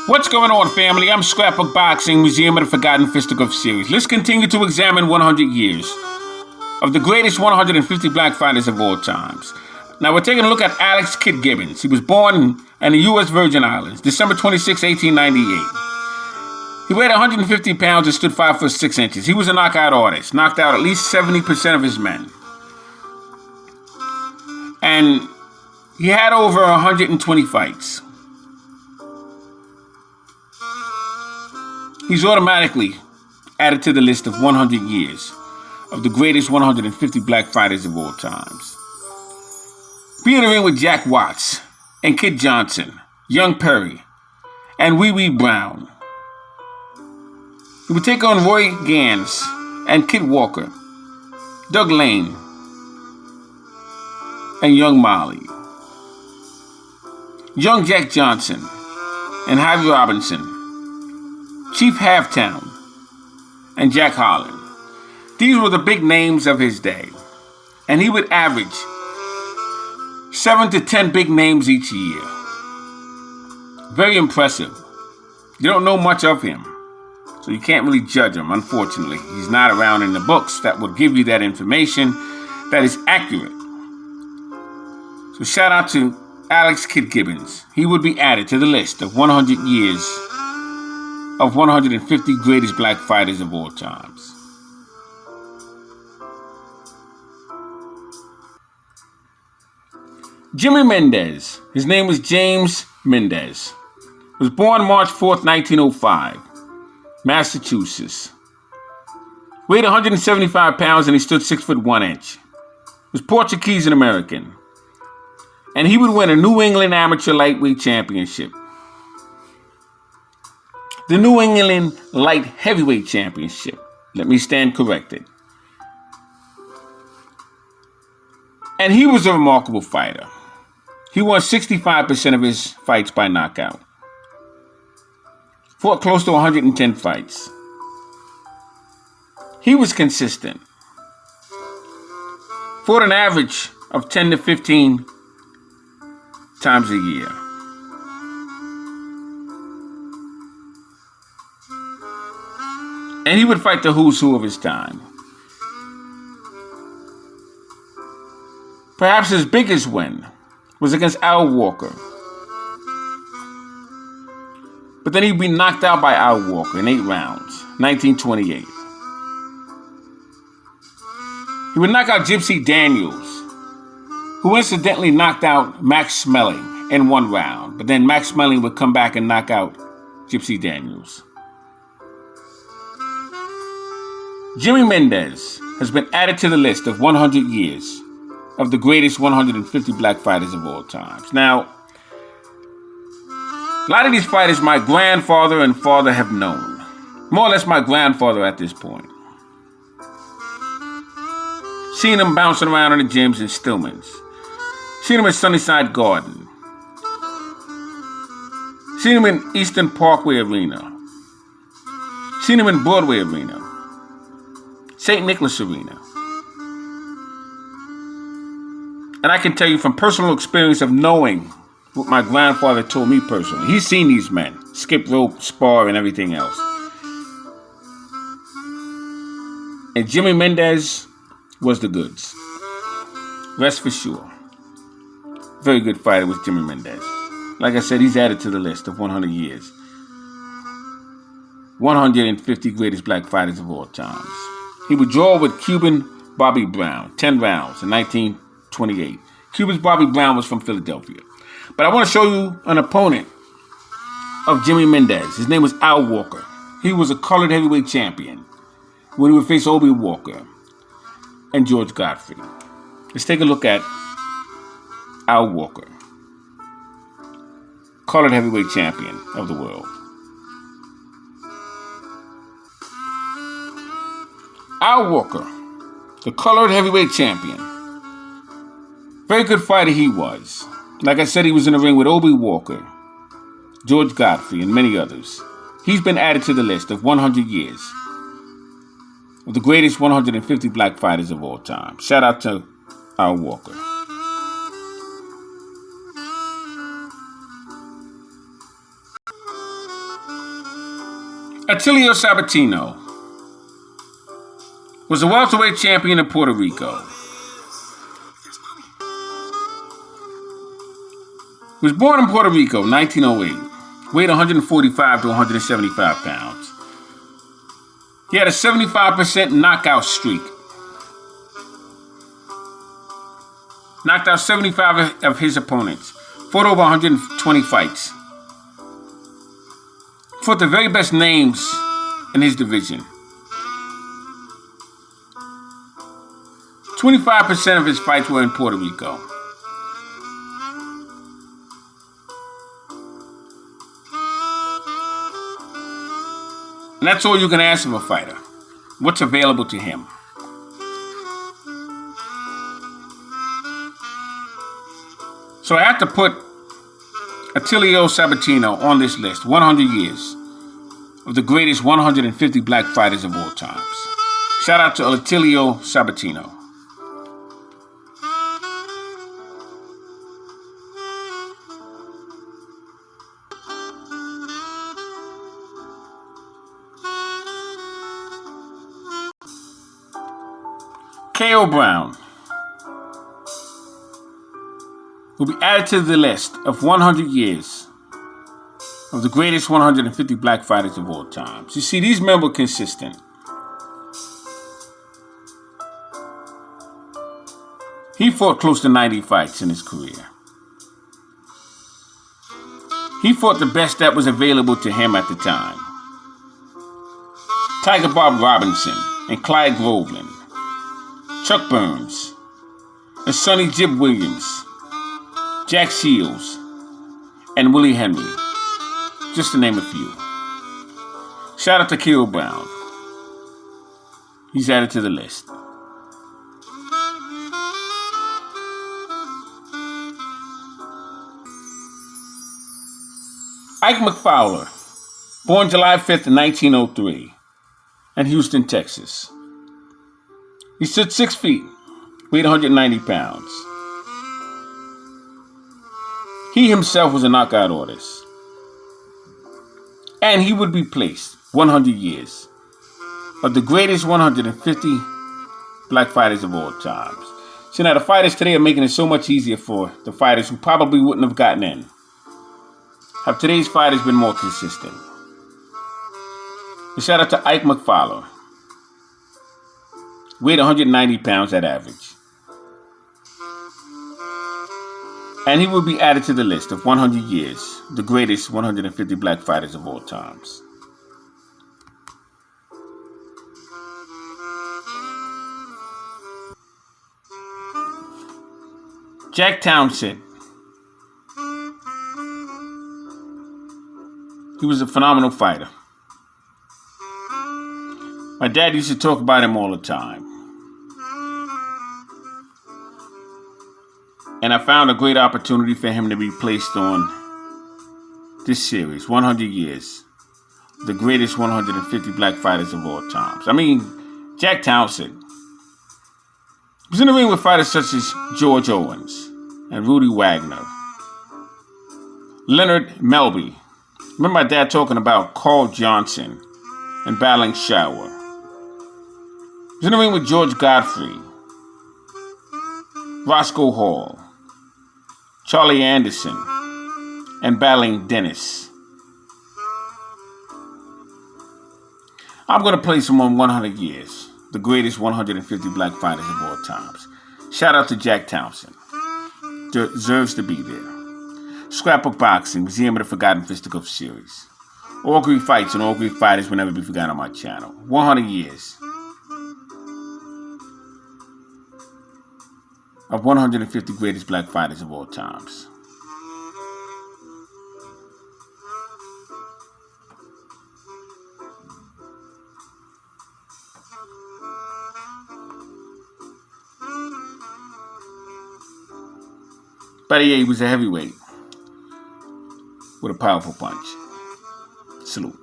What's going on, family? I'm Scrapbook Boxing, Museum of the Forgotten Fisticuff series. Let's continue to examine 100 years of the greatest 150 black fighters of all times. Now, we're taking a look at Alex Kid Gibbons. He was born in the U.S. Virgin Islands, December 26, 1898. He weighed 150 pounds and stood 5 foot 6 inches. He was a knockout artist, knocked out at least 70% of his men. And he had over 120 fights. He's automatically added to the list of 100 years of the greatest 150 black fighters of all times. Being in the ring with Jack Watts and Kid Johnson, Young Perry, and Wee Wee Brown. He would take on Roy Gans and Kid Walker, Doug Lane, and Young Molly. Young Jack Johnson and Harvey Robinson, Chief Halftown, and Jack Holland. These were the big names of his day. And he would average 7 to 10 big names each year. Very impressive. You don't know much of him, so you can't really judge him, unfortunately. He's not around in the books that will give you that information that is accurate. So shout out to Alex Kid Gibbons. He would be added to the list of 100 years of 150 greatest black fighters of all times. Jimmy Mendez, his name was James Mendez, was born March 4th, 1905, Massachusetts. Weighed 175 pounds and he stood 6 foot 1 inch. Was Portuguese and American. And he would win a New England Amateur Lightweight Championship, the New England Light Heavyweight Championship. Let me stand corrected. And he was a remarkable fighter. He won 65% of his fights by knockout. Fought close to 110 fights. He was consistent. Fought an average of 10 to 15 times a year. And he would fight the who's who of his time. Perhaps his biggest win was against Al Walker. But then he'd be knocked out by Al Walker in 8 rounds, 1928. He would knock out Gypsy Daniels, who incidentally knocked out Max Schmeling in 1 round. But then Max Schmeling would come back and knock out Gypsy Daniels. Jimmy Mendez has been added to the list of 100 years of the greatest 150 black fighters of all times. Now, a lot of these fighters my grandfather and father have known. More or less my grandfather at this point. Seen him bouncing around in the gyms in Stillman's. Seen him at Sunnyside Garden. Seen him in Eastern Parkway Arena. Seen him in Broadway Arena. St. Nicholas Arena. And I can tell you from personal experience of knowing what my grandfather told me personally. He's seen these men skip rope, spar, and everything else. And Jimmy Mendez was the goods. Rest for sure. Very good fighter was Jimmy Mendez. Like I said, he's added to the list of 100 years. 150 greatest black fighters of all times. He would draw with Cuban Bobby Brown, 10 rounds in 1928. Cuban's Bobby Brown was from Philadelphia. But I want to show you an opponent of Jimmy Mendez. His name was Al Walker. He was a colored heavyweight champion when he would face Obie Walker and George Godfrey. Let's take a look at Al Walker, colored heavyweight champion of the world. Al Walker, the colored heavyweight champion. Very good fighter he was. Like I said, he was in the ring with Obie Walker, George Godfrey, and many others. He's been added to the list of 100 years of the greatest 150 black fighters of all time. Shout out to Al Walker. Atilio Sabatino was a welterweight champion in Puerto Rico. He was born in Puerto Rico, 1908. Weighed 145 to 175 pounds. He had a 75% knockout streak. Knocked out 75 of his opponents. Fought over 120 fights. Fought the very best names in his division. 25% of his fights were in Puerto Rico. And that's all you can ask of a fighter. What's available to him? So I have to put Atilio Sabatino on this list. 100 years of the greatest 150 black fighters of all times. Shout out to Atilio Sabatino. K.O. Brown will be added to the list of 100 years of the greatest 150 black fighters of all times. You see, these men were consistent. He fought close to 90 fights in his career. He fought the best that was available to him at the time. Tiger Bob Robinson and Clyde Groveland, Chuck Burns, and Sonny Jib Williams, Jack Shields, and Willie Henry, just to name a few. Shout out to K.O. Brown. He's added to the list. Ike McFowler, born July 5th, 1903, in Houston, Texas. He stood 6 feet, weighed 190 pounds. He himself was a knockout artist. And he would be placed 100 years of the greatest 150 black fighters of all times. So now the fighters today are making it so much easier for the fighters who probably wouldn't have gotten in. Have today's fighters been more consistent? A shout out to Ike McFowler. Weighed 190 pounds at average. And he will be added to the list of 100 years, the greatest 150 black fighters of all times. Jack Townsend. He was a phenomenal fighter. My dad used to talk about him all the time. And I found a great opportunity for him to be placed on this series, 100 Years, the greatest 150 black fighters of all times. I mean, Jack Townsend was in the ring with fighters such as George Owens and Rudy Wagner, Leonard Melby. Remember my dad talking about Carl Johnson and battling Shower. He was in the ring with George Godfrey, Roscoe Hall, Charlie Anderson, and battling Dennis. I'm going to place him on 100 Years, the greatest 150 black fighters of all times. Shout out to Jack Townsend. Deserves to be there. Scrapbook Boxing, Museum of the Forgotten Fisticuff series. All great fights and all great fighters will never be forgotten on my channel. 100 years of 150 greatest black fighters of all times. But yeah, he was a heavyweight with a powerful punch. Salute.